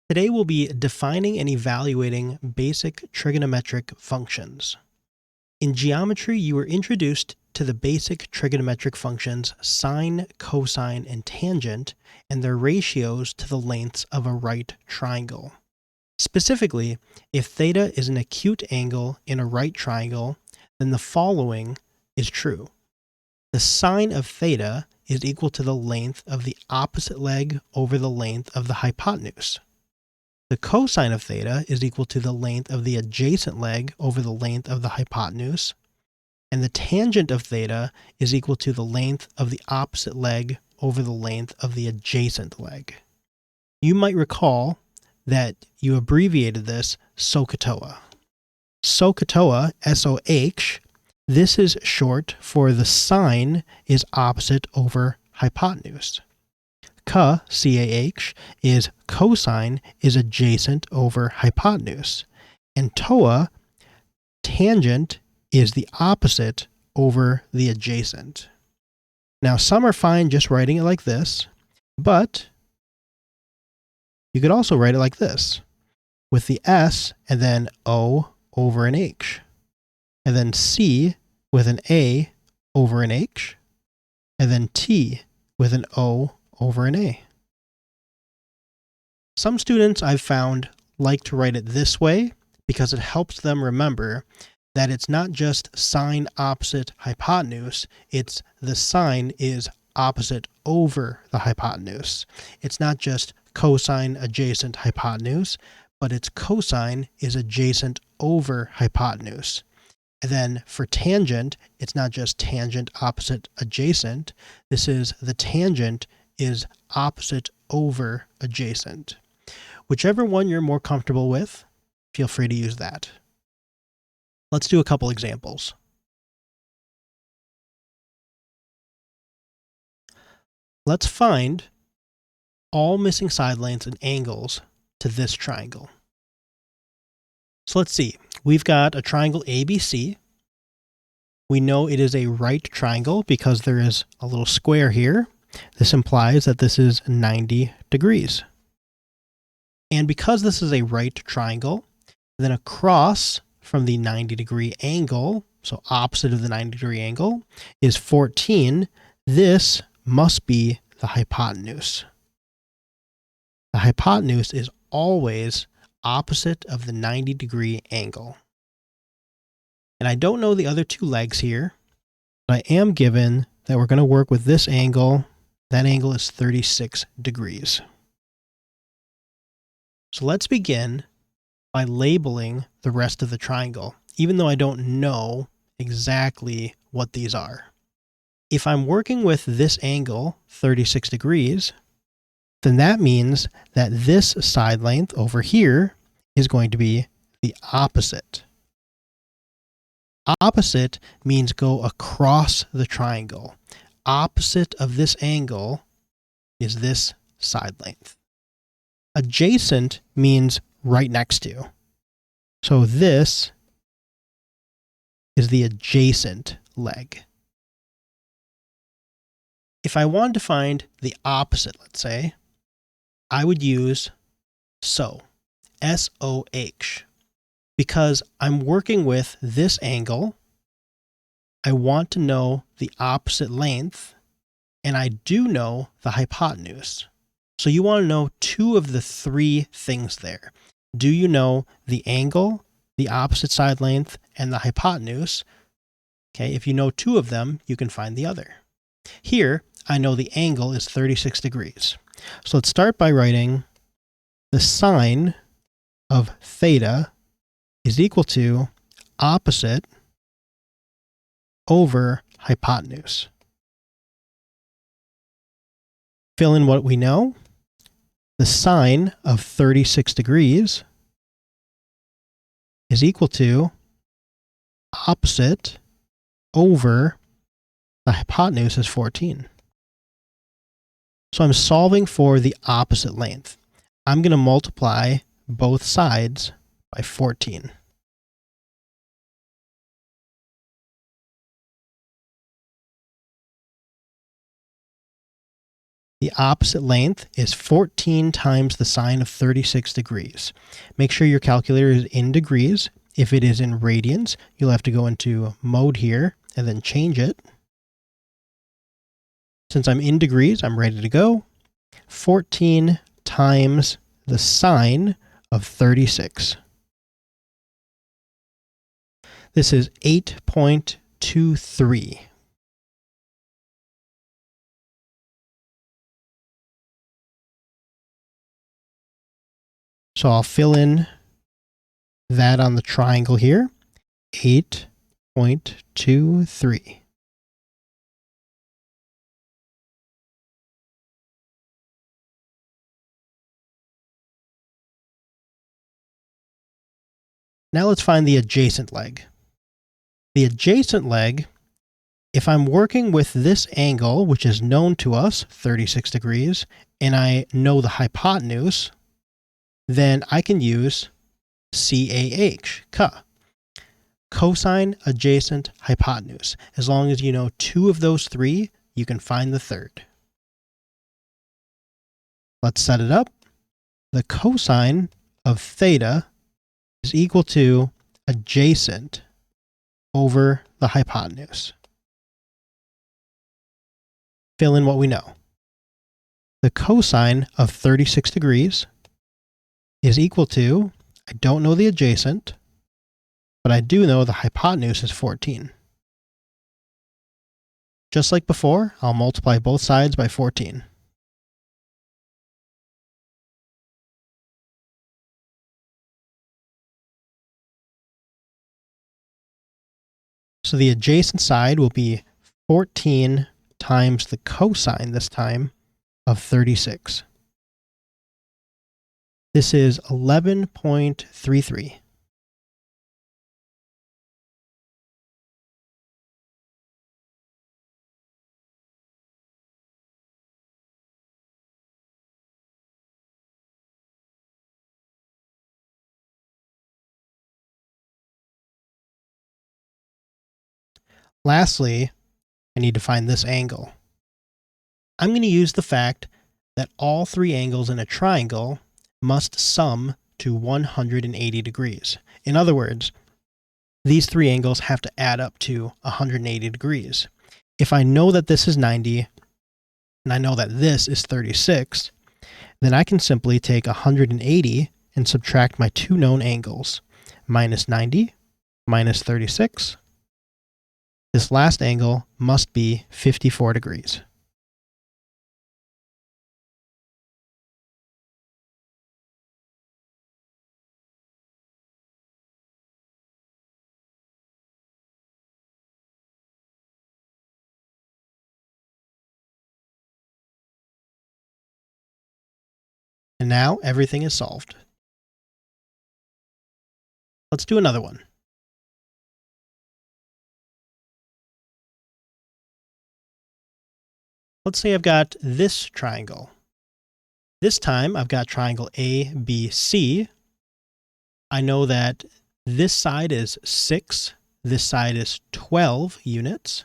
Today we'll be defining and evaluating basic trigonometric functions. In geometry, you were introduced to the basic trigonometric functions sine, cosine, and tangent, and their ratios to the lengths of a right triangle. Specifically, if theta is an acute angle in a right triangle, then the following is true. The sine of theta is equal to the length of the opposite leg over the length of the hypotenuse. The cosine of theta is equal to the length of the adjacent leg over the length of the hypotenuse, and the tangent of theta is equal to the length of the opposite leg over the length of the adjacent leg. You might recall that you abbreviated this SOHCAHTOA. SOHCAHTOA, S-O-H, this is short for the sine is opposite over hypotenuse. Ca, C-A-H, is cosine is adjacent over hypotenuse. And toa, tangent, is the opposite over the adjacent. Now, some are fine just writing it like this, but you could also write it like this, with the S and then O over an H, and then C with an A over an H, and then T with an O over an A. Some students I've found like to write it this way because it helps them remember that it's not just sine opposite hypotenuse, it's the sine is opposite over the hypotenuse. It's not just cosine adjacent hypotenuse, but it's cosine is adjacent over hypotenuse. And then for tangent, it's not just tangent opposite adjacent. This is the tangent is opposite over adjacent. Whichever one you're more comfortable with, feel free to use that. Let's do a couple examples. Let's find all missing side lengths and angles to this triangle. So let's see. We've got a triangle ABC. We know it is a right triangle because there is a little square here. This implies that this is 90 degrees. And because this is a right triangle, then across from the 90-degree angle, so opposite of the 90-degree angle, is 14. This must be the hypotenuse. The hypotenuse is always opposite of the 90-degree angle. And I don't know the other two legs here, but I am given that we're going to work with this angle. That angle is 36 degrees. So let's begin by labeling the rest of the triangle, even though I don't know exactly what these are. If I'm working with this angle, 36 degrees, then that means that this side length over here is going to be the opposite. Opposite means go across the triangle. Opposite of this angle is this side length. Adjacent means right next to. So this is the adjacent leg. If I wanted to find the opposite, let's say, I would use SOH, S-O-H, because I'm working with this angle. I want to know the opposite length, and I do know the hypotenuse. So you want to know two of the three things there. Do you know the angle, the opposite side length, and the hypotenuse? Okay, if you know two of them, you can find the other. Here, I know the angle is 36 degrees. So let's start by writing the sine of theta is equal to opposite over hypotenuse. Fill in what we know. The sine of 36 degrees is equal to opposite over the hypotenuse is 14. So I'm solving for the opposite length. I'm going to multiply both sides by 14. The opposite length is 14 times the sine of 36 degrees. Make sure your calculator is in degrees. If it is in radians, you'll have to go into mode here and then change it. Since I'm in degrees, I'm ready to go. 14 times the sine of 36. This is 8.23. So I'll fill in that on the triangle here, 8.23. Now let's find the adjacent leg. The adjacent leg, if I'm working with this angle, which is known to us, 36 degrees, and I know the hypotenuse, then I can use CAH, CA, cosine adjacent hypotenuse. As long as you know two of those three, you can find the third. Let's set it up. The cosine of theta is equal to adjacent over the hypotenuse. Fill in what we know. The cosine of 36 degrees is equal to, I don't know the adjacent, but I do know the hypotenuse is 14. Just like before, I'll multiply both sides by 14. So the adjacent side will be 14 times the cosine this time of 36. This is 11.33. Lastly, I need to find this angle. I'm going to use the fact that all three angles in a triangle must sum to 180 degrees. In other words, these three angles have to add up to 180 degrees. If I know that this is 90 and I know that this is 36, then I can simply take 180 and subtract my two known angles, minus 90 minus 36. This last angle must be 54 degrees. And now everything is solved. Let's do another one. Let's say I've got this triangle. This time I've got triangle ABC. I know that this side is 6, this side is 12 units.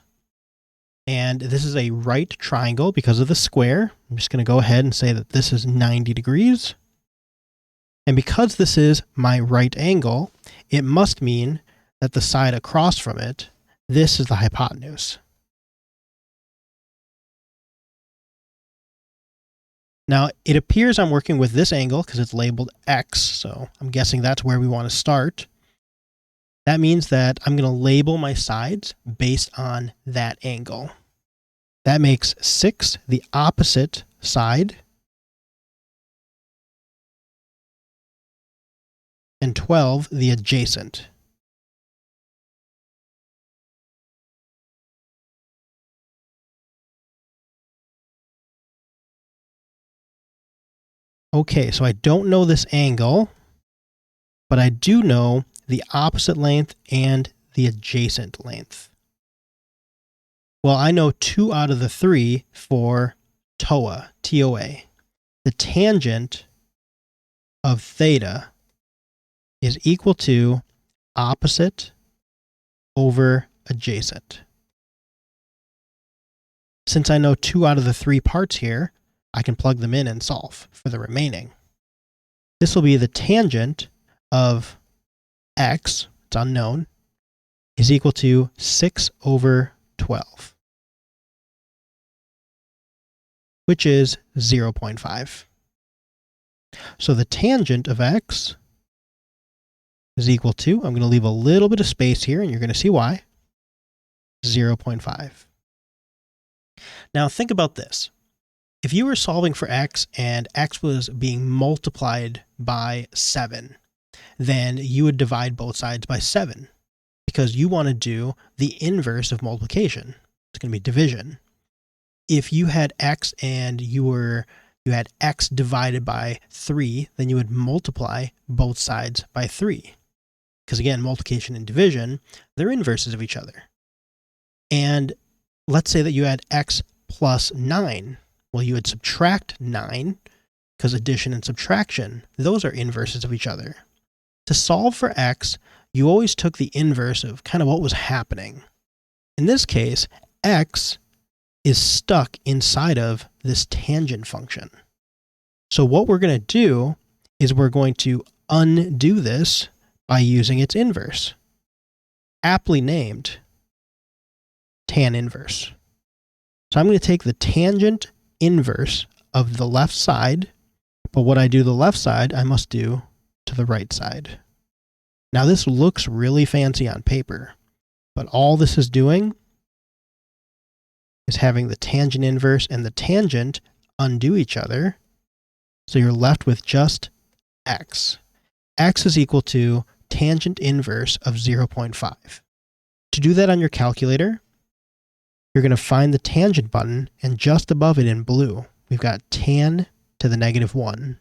And this is a right triangle because of the square. I'm just going to go ahead and say that this is 90 degrees. And because this is my right angle, it must mean that the side across from it, this is the hypotenuse. Now, it appears I'm working with this angle because it's labeled X, so I'm guessing that's where we want to start. That means that I'm going to label my sides based on that angle. That makes 6 the opposite side and 12 the adjacent. Okay, so I don't know this angle, but I do know the opposite length and the adjacent length. Well, I know 2 out of the 3 for TOA, T-O-A. The tangent of theta is equal to opposite over adjacent. Since I know 2 out of the 3 parts here, I can plug them in and solve for the remaining. This will be the tangent of x, it's unknown, is equal to 6 over 12, which is 0.5. So the tangent of x is equal to, I'm going to leave a little bit of space here, and you're going to see why, 0.5. Now think about this. If you were solving for x and x was being multiplied by 7, then you would divide both sides by 7 because you want to do the inverse of multiplication. It's going to be division. If you had x and you had x divided by 3, then you would multiply both sides by 3. Because again, multiplication and division, they're inverses of each other. And let's say that you had x plus 9. Well, you would subtract 9, because addition and subtraction, those are inverses of each other. To solve for x, you always took the inverse of kind of what was happening. In this case, x is stuck inside of this tangent function. So what we're going to do is we're going to undo this by using its inverse, aptly named tan inverse. So I'm going to take the tangent inverse of the left side, but what I do to the left side, I must do to the right side. Now this looks really fancy on paper, but all this is doing is having the tangent inverse and the tangent undo each other, so you're left with just x. X is equal to tangent inverse of 0.5. To do that on your calculator, you're going to find the tangent button, and just above it in blue, we've got tan to the -1.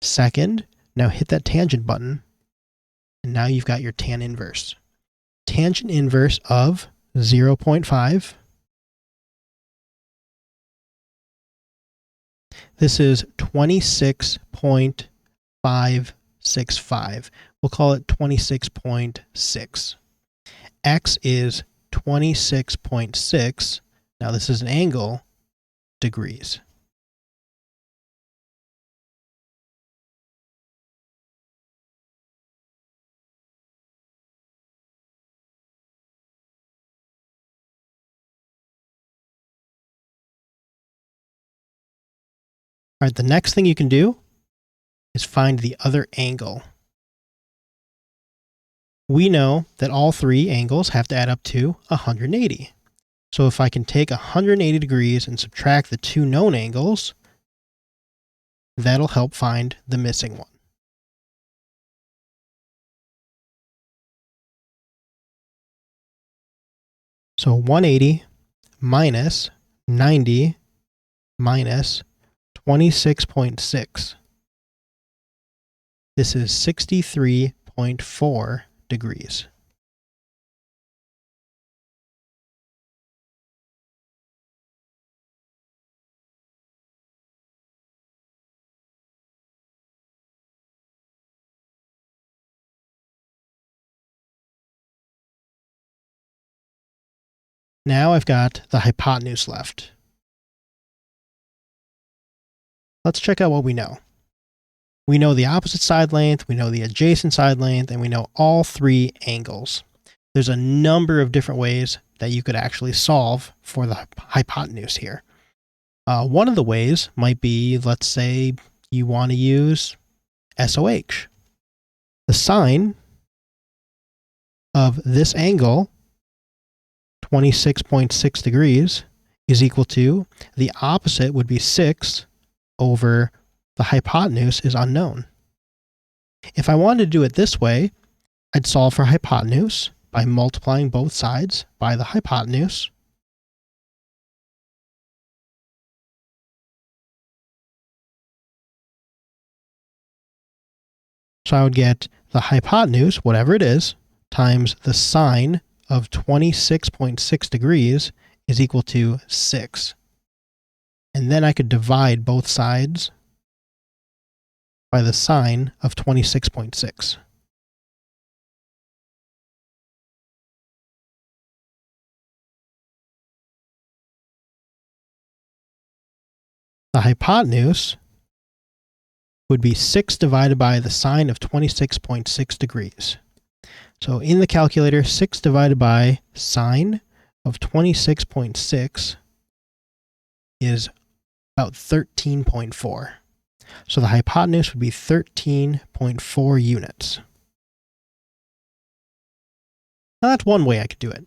Second, now hit that tangent button, and now you've got your tan inverse. Tangent inverse of 0.5. This is 26.565. We'll call it 26.6. X is 26.6. Now this is an angle, degrees. All right, the next thing you can do is find the other angle. We know that all three angles have to add up to 180. So if I can take 180 degrees and subtract the two known angles, that'll help find the missing one. So 180 minus 90 minus 26.6. This is 63.4 degrees. Now I've got the hypotenuse left. Let's check out what we know. We know the opposite side length, we know the adjacent side length, and we know all three angles. There's a number of different ways that you could actually solve for the hypotenuse here. One of the ways might be, let's say you want to use SOH. The sine of this angle, 26.6 degrees, is equal to, the opposite would be 6 over the hypotenuse is unknown. If I wanted to do it this way, I'd solve for hypotenuse by multiplying both sides by the hypotenuse. So I would get the hypotenuse, whatever it is, times the sine of 26.6 degrees is equal to 6. And then I could divide both sides by the sine of 26.6. The hypotenuse would be 6 divided by the sine of 26.6 degrees. So in the calculator, 6 divided by sine of 26.6 is about 13.4. So the hypotenuse would be 13.4 units. Now that's one way I could do it.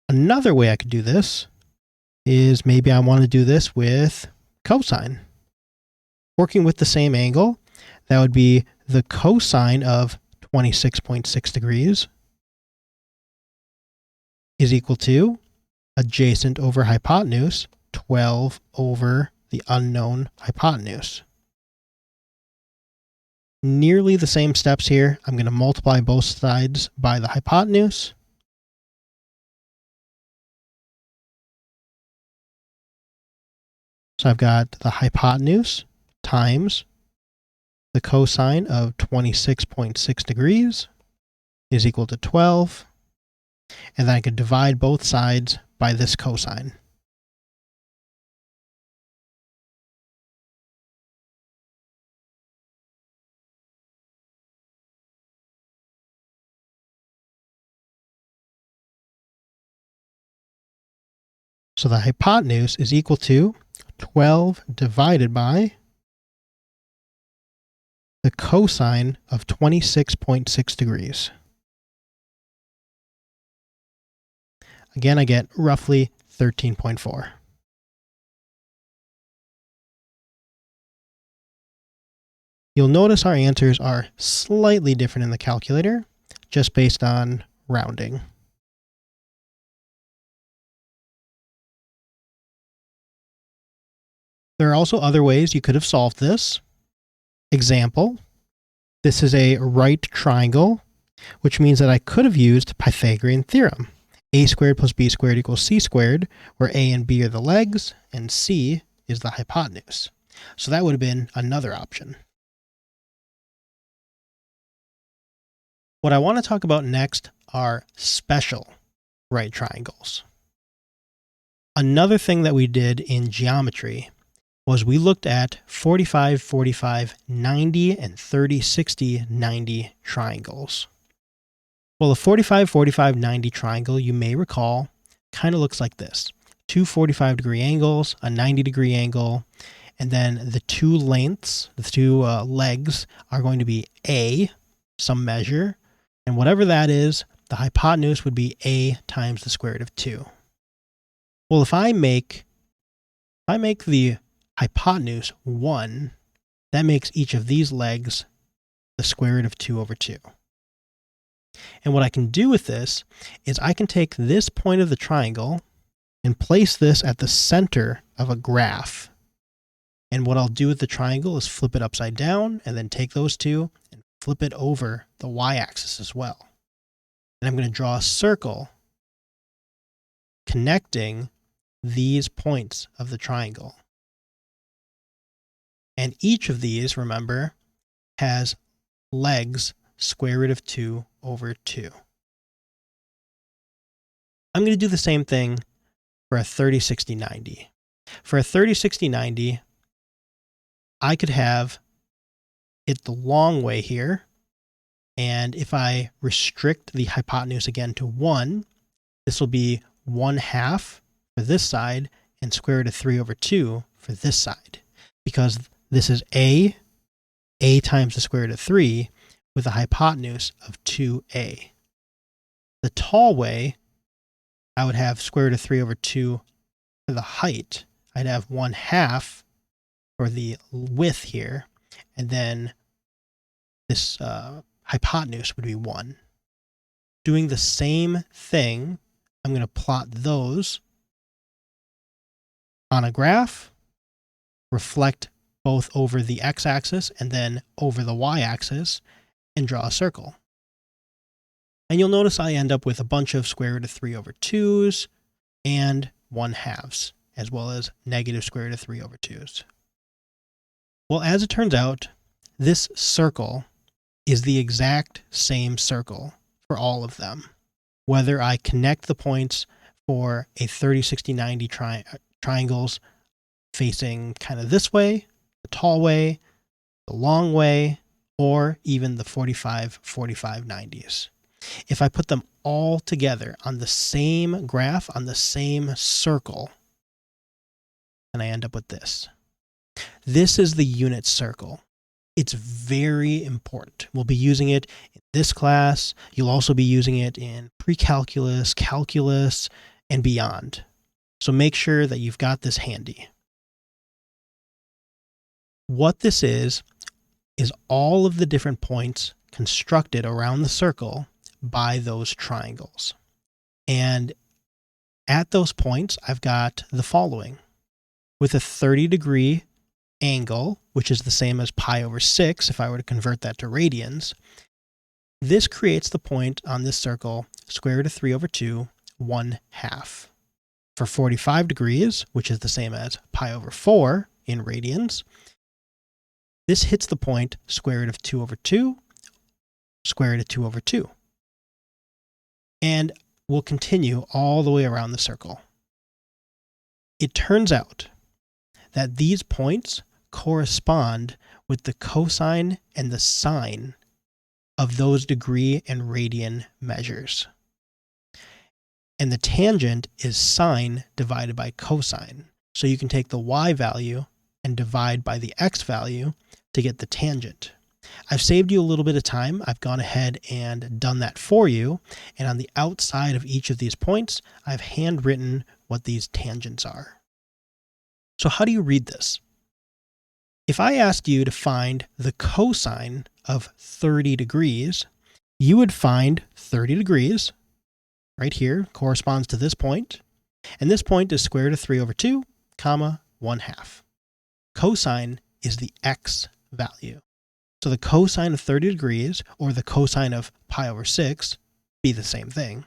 Another way I could do this is maybe I want to do this with cosine. Working with the same angle, that would be the cosine of 26.6 degrees is equal to adjacent over hypotenuse, 12 over the unknown hypotenuse. Nearly the same steps here. I'm going to multiply both sides by the hypotenuse. So I've got the hypotenuse times the cosine of 26.6 degrees is equal to 12. And then I could divide both sides by this cosine. So the hypotenuse is equal to 12 divided by the cosine of 26.6 degrees. Again, I get roughly 13.4. You'll notice our answers are slightly different in the calculator, just based on rounding. There are also other ways you could have solved this. Example, this is a right triangle, which means that I could have used Pythagorean theorem. A squared plus b squared equals c squared, where a and b are the legs, and c is the hypotenuse. So that would have been another option. What I want to talk about next are special right triangles. Another thing that we did in geometry was we looked at 45, 45, 90, and 30, 60, 90 triangles. Well, a 45, 45, 90 triangle, you may recall, kind of looks like this. Two 45-degree angles, a 90-degree angle, and then the two lengths, the two legs, are going to be A, some measure, and whatever that is, the hypotenuse would be A times the square root of 2. Well, if I make the hypotenuse 1, that makes each of these legs the square root of 2 over 2. And what I can do with this is I can take this point of the triangle and place this at the center of a graph. And what I'll do with the triangle is flip it upside down and then take those two and flip it over the y-axis as well. And I'm going to draw a circle connecting these points of the triangle. And each of these, remember, has legs square root of 2 over 2. I'm going to do the same thing for a 30, 60, 90. For a 30, 60, 90, I could have it the long way here. And if I restrict the hypotenuse again to 1, this will be 1/2 for this side and square root of 3 over 2 for this side. Because this is A times the square root of 3 with a hypotenuse of 2A. The tall way, I would have square root of 3 over 2 for the height. I'd have 1/2 for the width here, and then this hypotenuse would be 1. Doing the same thing, I'm going to plot those on a graph, reflect both over the x-axis and then over the y-axis, and draw a circle. And you'll notice I end up with a bunch of square root of 3 over 2s and 1/2s, as well as negative square root of 3 over 2s. Well, as it turns out, this circle is the exact same circle for all of them. Whether I connect the points for a 30, 60, 90 triangles facing kind of this way, the tall way, the long way, or even the 45, 45, 90s. If I put them all together on the same graph, on the same circle, then I end up with this. This is the unit circle. It's very important. We'll be using it in this class. You'll also be using it in pre-calculus, calculus, and beyond. So make sure that you've got this handy. What this is all of the different points constructed around the circle by those triangles. And at those points, I've got the following. With a 30-degree angle, which is the same as pi over 6 if I were to convert that to radians, this creates the point on this circle, square root of 3 over 2, 1/2. For 45 degrees, which is the same as pi over 4 in radians, this hits the point square root of 2 over 2, square root of 2 over 2. And we'll continue all the way around the circle. It turns out that these points correspond with the cosine and the sine of those degree and radian measures. And the tangent is sine divided by cosine. So you can take the y value and divide by the x value to get the tangent. I've saved you a little bit of time. I've gone ahead and done that for you. And on the outside of each of these points, I've handwritten what these tangents are. So how do you read this? If I asked you to find the cosine of 30 degrees, you would find 30 degrees right here corresponds to this point. And this point is square root of 3 over 2, comma, 1/2. Cosine is the x value. So the cosine of 30 degrees, or the cosine of pi over 6, be the same thing,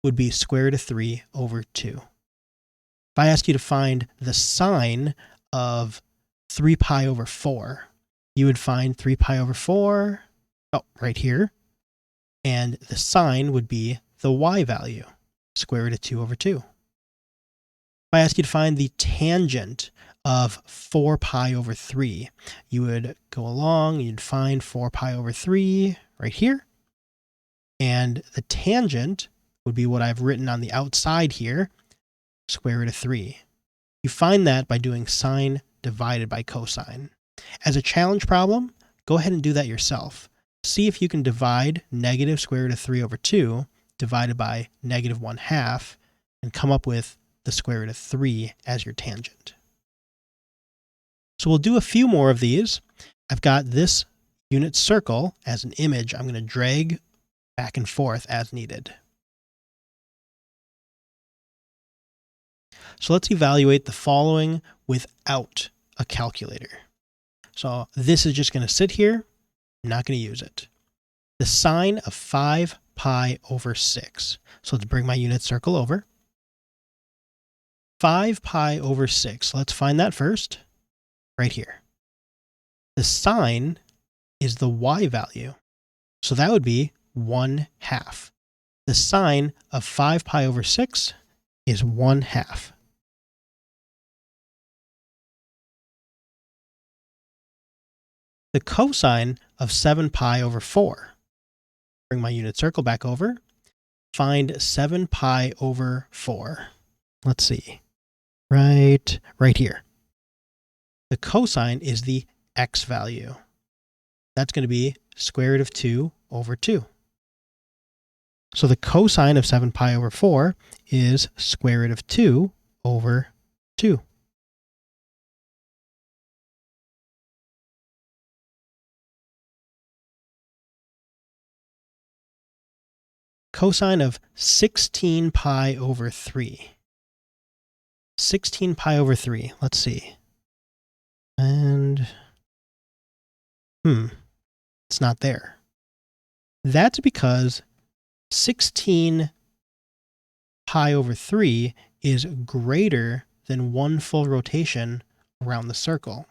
would be square root of 3 over 2. If I ask you to find the sine of 3 pi over 4, you would find 3 pi over 4, right here, and the sine would be the y value, square root of 2 over 2. If I ask you to find the tangent of 4 pi over 3, you would go along, you'd find 4 pi over 3 right here, and the tangent would be what I've written on the outside here, square root of 3. You find that by doing sine divided by cosine. As a challenge problem, go ahead and do that yourself. See if you can divide negative square root of 3 over 2 divided by negative 1/2 and come up with the square root of 3 as your tangent. So we'll do a few more of these. I've got this unit circle as an image. I'm going to drag back and forth as needed. So let's evaluate the following without a calculator. So this is just going to sit here. I'm not going to use it. The sine of 5 pi over 6. So let's bring my unit circle over. 5 pi over 6. Let's find that first. Right here. The sine is the y value. So that would be 1/2. The sine of 5 pi over 6 is 1/2. The cosine of 7 pi over 4. Bring my unit circle back over. Find 7 pi over 4. Let's see. Right here. The cosine is the x value. That's going to be square root of 2 over 2. So the cosine of 7 pi over 4 is square root of 2 over 2. Cosine of 16 pi over 3. 16 pi over 3. Let's see. And, it's not there. That's because 16 pi over 3 is greater than 1 full rotation around the circle.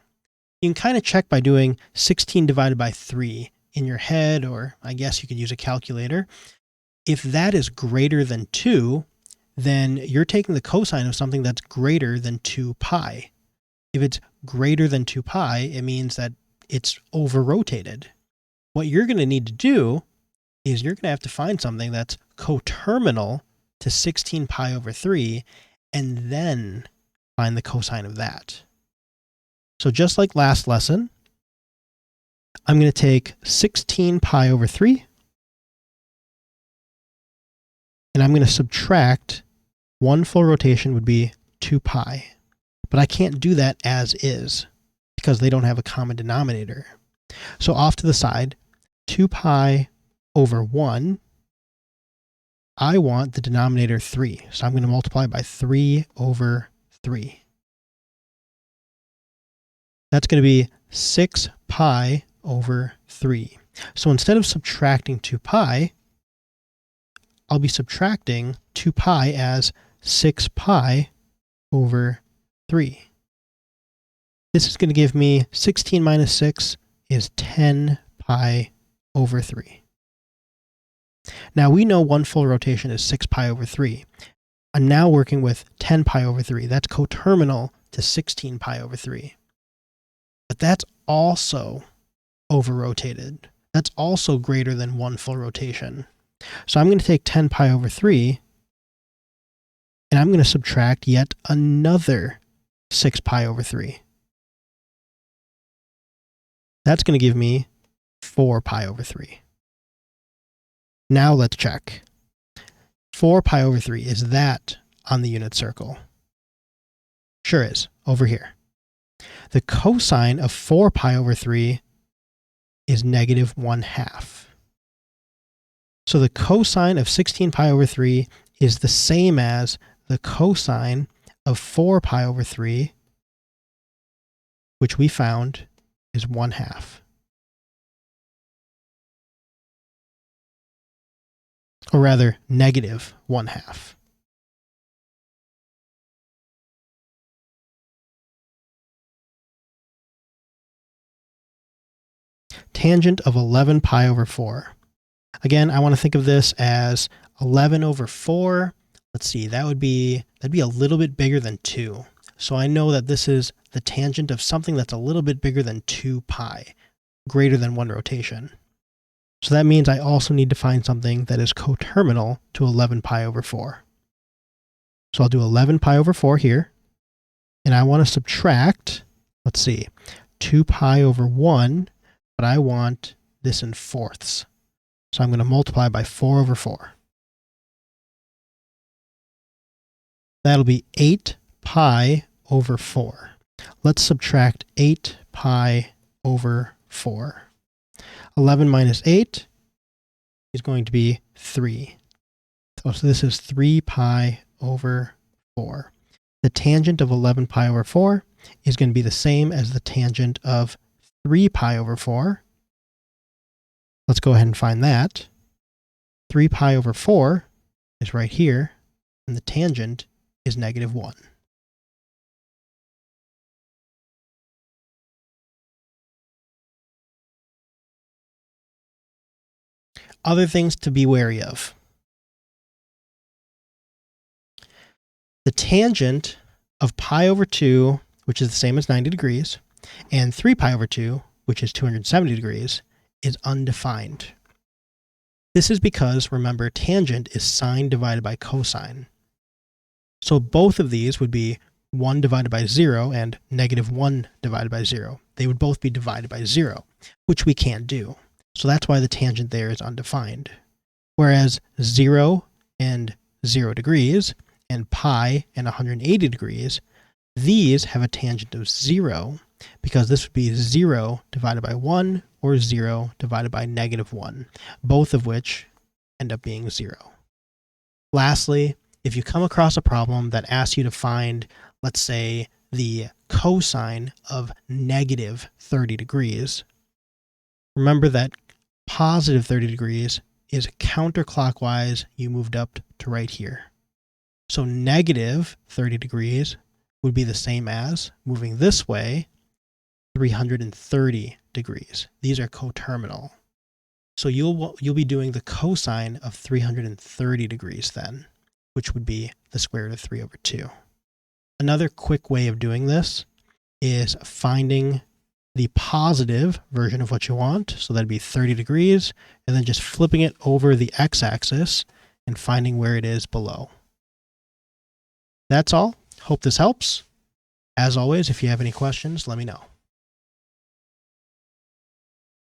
You can kind of check by doing 16 divided by 3 in your head, or I guess you could use a calculator. If that is greater than 2, then you're taking the cosine of something that's greater than 2 pi. If it's greater than 2 pi, it means that it's over-rotated. What you're going to need to do is you're going to have to find something that's coterminal to 16 pi over 3, and then find the cosine of that. So just like last lesson, I'm going to take 16 pi over 3, and I'm going to subtract 1 full rotation would be 2 pi. But I can't do that as is because they don't have a common denominator. So off to the side, 2 pi over 1, I want the denominator 3. So I'm going to multiply by 3 over 3. That's going to be 6 pi over 3. So instead of subtracting 2 pi, I'll be subtracting 2 pi as 6 pi over 3. This is going to give me 16 minus 6 is 10 pi over 3. Now we know 1 full rotation is 6 pi over 3. I'm now working with 10 pi over 3. That's coterminal to 16 pi over 3. But that's also over-rotated. That's also greater than 1 full rotation. So I'm going to take 10 pi over 3, and I'm going to subtract yet another 6 pi over 3. That's going to give me 4 pi over 3. Now let's check. 4 pi over 3, is that on the unit circle? Sure is, over here. The cosine of 4 pi over 3 is negative 1/2. So the cosine of 16 pi over 3 is the same as the cosine of 4 pi over 3, which we found is 1/2. Or rather, negative 1/2. Tangent of 11 pi over 4. Again, I want to think of this as 11 over 4. Let's see, that'd be a little bit bigger than 2. So I know that this is the tangent of something that's a little bit bigger than 2 pi, greater than 1 rotation. So that means I also need to find something that is coterminal to 11 pi over 4. So I'll do 11 pi over 4 here, and I want to subtract, let's see, 2 pi over 1, but I want this in fourths. So I'm going to multiply by 4 over 4. That'll be 8 pi over 4. Let's subtract 8 pi over 4. 11 minus 8 is going to be 3. So this is 3 pi over 4. The tangent of 11 pi over 4 is going to be the same as the tangent of 3 pi over 4. Let's go ahead and find that. 3 pi over 4 is right here, and the tangent is negative 1. Other things to be wary of. The tangent of pi over 2, which is the same as 90 degrees, and 3 pi over 2, which is 270 degrees, is undefined. This is because, remember, tangent is sine divided by cosine. So both of these would be 1 divided by 0 and negative 1 divided by 0. They would both be divided by 0, which we can't do. So that's why the tangent there is undefined. Whereas 0 and 0 degrees and pi and 180 degrees, these have a tangent of 0 because this would be 0 divided by 1 or 0 divided by negative 1, both of which end up being 0. Lastly, if you come across a problem that asks you to find, let's say, the cosine of negative 30 degrees, remember that positive 30 degrees is counterclockwise. You moved up to right here. So negative 30 degrees would be the same as moving this way 330 degrees. These are coterminal. So you'll be doing the cosine of 330 degrees then, which would be the square root of 3 over 2. Another quick way of doing this is finding the positive version of what you want. So that'd be 30 degrees, and then just flipping it over the x-axis and finding where it is below. That's all. Hope this helps. As always, if you have any questions, let me know.